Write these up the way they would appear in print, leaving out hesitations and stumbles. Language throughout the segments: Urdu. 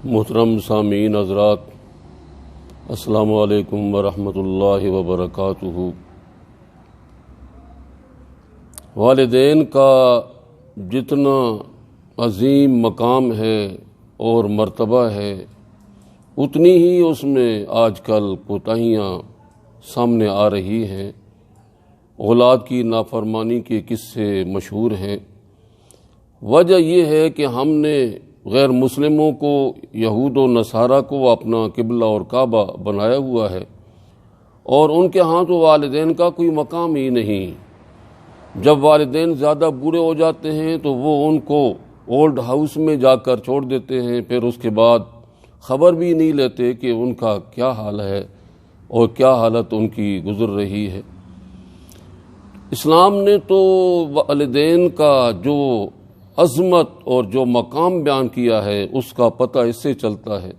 محترم سامعین حضرات، السلام علیکم ورحمۃ اللہ وبرکاتہ۔ والدین کا جتنا عظیم مقام ہے اور مرتبہ ہے، اتنی ہی اس میں آج کل کوتاہیاں سامنے آ رہی ہیں۔ اولاد کی نافرمانی کے قصے مشہور ہیں۔ وجہ یہ ہے کہ ہم نے غیر مسلموں کو، یہود و نصارہ کو اپنا قبلہ اور کعبہ بنایا ہوا ہے، اور ان کے ہاں تو والدین کا کوئی مقام ہی نہیں۔ جب والدین زیادہ بوڑھے ہو جاتے ہیں تو وہ ان کو اولڈ ہاؤس میں جا کر چھوڑ دیتے ہیں، پھر اس کے بعد خبر بھی نہیں لیتے کہ ان کا کیا حال ہے اور کیا حالت ان کی گزر رہی ہے۔ اسلام نے تو والدین کا جو عظمت اور جو مقام بیان کیا ہے، اس کا پتہ اس سے چلتا ہے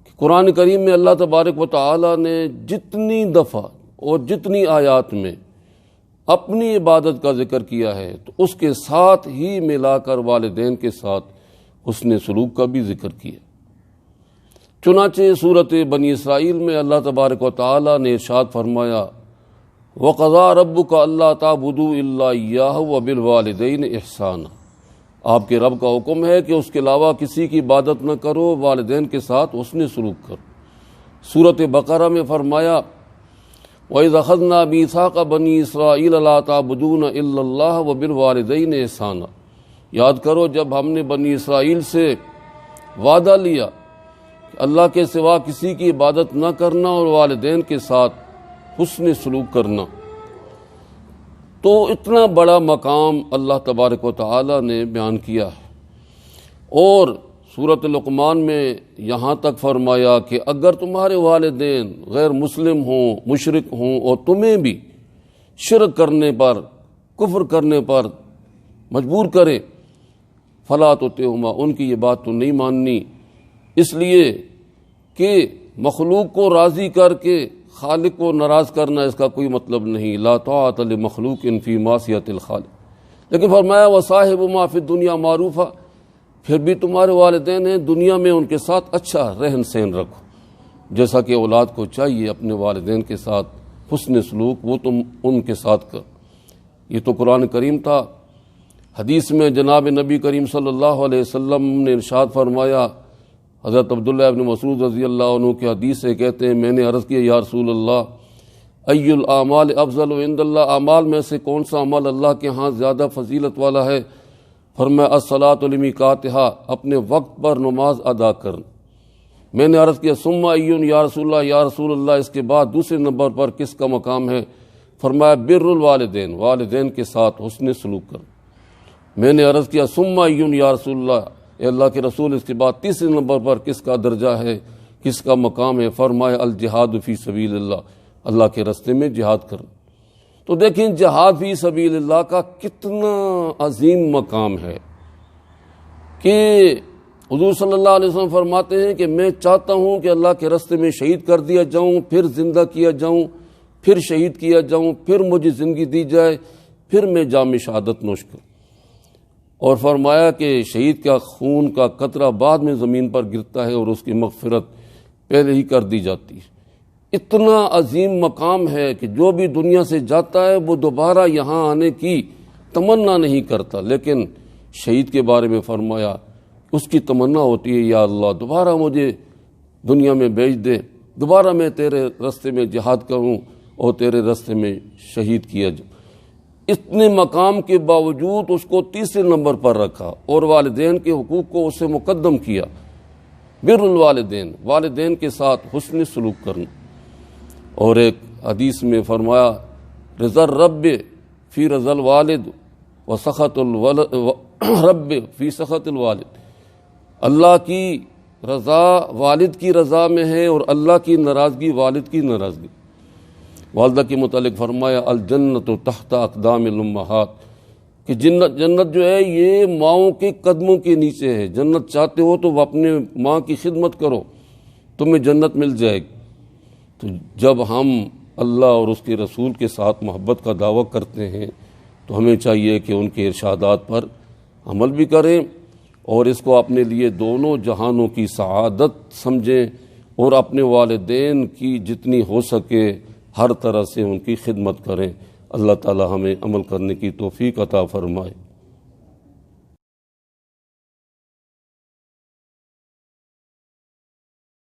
کہ قرآن کریم میں اللہ تبارک و تعالی نے جتنی دفعہ اور جتنی آیات میں اپنی عبادت کا ذکر کیا ہے، تو اس کے ساتھ ہی ملا کر والدین کے ساتھ حسن سلوک کا بھی ذکر کیا۔ چنانچہ سورۃ بنی اسرائیل میں اللہ تبارک و تعالی نے ارشاد فرمایا، وَقَضَىٰ رَبُّكَ أَلَّا تَعْبُدُوا إِلَّا إِيَّاهُ وَبِالْوَالِدَيْنِ إِحْسَانًا۔ آپ کے رب کا حکم ہے کہ اس کے علاوہ کسی کی عبادت نہ کرو، والدین کے ساتھ حسن سلوک کرو۔ سورۃ بقرہ میں فرمایا، وَإِذْ أَخَذْنَا مِيثَاقَ بَنِي إِسْرَائِيلَ لَا تَعْبُدُونَ إِلَّا اللَّهَ وَبِالْوَالِدَيْنِ إِحْسَانًا۔ یاد کرو جب ہم نے بنی اسرائیل سے وعدہ لیا کہ اللہ کے سوا کسی کی عبادت نہ کرنا اور والدین کے ساتھ حسن سلوک کرنا، تو اتنا بڑا مقام اللہ تبارک و تعالی نے بیان کیا ہے۔ اور سورۃ لقمان میں یہاں تک فرمایا کہ اگر تمہارے والدین غیر مسلم ہوں، مشرک ہوں، اور تمہیں بھی شرک کرنے پر، کفر کرنے پر مجبور کریں، فلا تطعہما، ان کی یہ بات تو نہیں ماننی، اس لیے کہ مخلوق کو راضی کر کے خالق کو ناراض کرنا اس کا کوئی مطلب نہیں۔ لا طاعۃ لمخلوق فی معصیۃ الخالق۔ لیکن فرمایا وصاحبہما فی الدنیا معروفا، پھر بھی تمہارے والدین ہیں، دنیا میں ان کے ساتھ اچھا رہن سہن رکھو، جیسا کہ اولاد کو چاہیے اپنے والدین کے ساتھ حسن سلوک وہ تم ان کے ساتھ کر۔ یہ تو قرآن کریم تھا۔ حدیث میں جناب نبی کریم صلی اللہ علیہ وسلم نے ارشاد فرمایا، حضرت عبداللہ ابن مسعود رضی اللہ عنہ کی حدیث سے کہتے ہیں، میں نے عرض کیا یا رسول اللہ، ای الاعمال افضل عند اللہ، اعمال میں سے کون سا عمل اللہ کے ہاں زیادہ فضیلت والا ہے؟ فرمایا الصلاۃ لمیقاتہا، اپنے وقت پر نماز ادا کرنا۔ میں نے عرض کیا ثم ای یا رسول اللہ، یا رسول اللہ اس کے بعد دوسرے نمبر پر کس کا مقام ہے؟ فرمایا بر الوالدین، والدین کے ساتھ حسن سلوک کرنا۔ میں نے عرض کیا ثم ای یا رسول اللہ، اے اللہ کے رسول اس کے بعد تیسرے نمبر پر کس کا درجہ ہے، کس کا مقام ہے؟ فرمایا الجہاد فی سبیل اللہ، اللہ کے راستے میں جہاد کرنا۔ تو دیکھیں جہاد فی سبیل اللہ کا کتنا عظیم مقام ہے کہ حضور صلی اللہ علیہ وسلم فرماتے ہیں کہ میں چاہتا ہوں کہ اللہ کے راستے میں شہید کر دیا جاؤں، پھر زندہ کیا جاؤں، پھر شہید کیا جاؤں، پھر مجھے زندگی دی جائے، پھر میں جام شہادت نوش کروں۔ اور فرمایا کہ شہید کا خون کا قطرہ بعد میں زمین پر گرتا ہے اور اس کی مغفرت پہلے ہی کر دی جاتی ہے۔ اتنا عظیم مقام ہے کہ جو بھی دنیا سے جاتا ہے وہ دوبارہ یہاں آنے کی تمنا نہیں کرتا، لیکن شہید کے بارے میں فرمایا اس کی تمنا ہوتی ہے یا اللہ دوبارہ مجھے دنیا میں بھیج دے، دوبارہ میں تیرے راستے میں جہاد کروں اور تیرے راستے میں شہید کیا جاؤں۔ اتنے مقام کے باوجود اس کو تیسرے نمبر پر رکھا اور والدین کے حقوق کو اس سے مقدم کیا۔ بر الوالدین، والدین کے ساتھ حسن سلوک کرنا۔ اور ایک حدیث میں فرمایا رضا الرب فی رضا الوالد و سخط رب فی سخط الوالد، اللہ کی رضا والد کی رضا میں ہے اور اللہ کی ناراضگی والد کی ناراضگی۔ والدہ کے متعلق فرمایا الجنت تحت اقدام الامہات، کہ جنت جو ہے یہ ماؤں کے قدموں کے نیچے ہے۔ جنت چاہتے ہو تو اپنے ماں کی خدمت کرو، تمہیں جنت مل جائے گی۔ تو جب ہم اللہ اور اس کے رسول کے ساتھ محبت کا دعویٰ کرتے ہیں تو ہمیں چاہیے کہ ان کے ارشادات پر عمل بھی کریں اور اس کو اپنے لیے دونوں جہانوں کی سعادت سمجھیں، اور اپنے والدین کی جتنی ہو سکے ہر طرح سے ان کی خدمت کریں۔ اللہ تعالی ہمیں عمل کرنے کی توفیق عطا فرمائے۔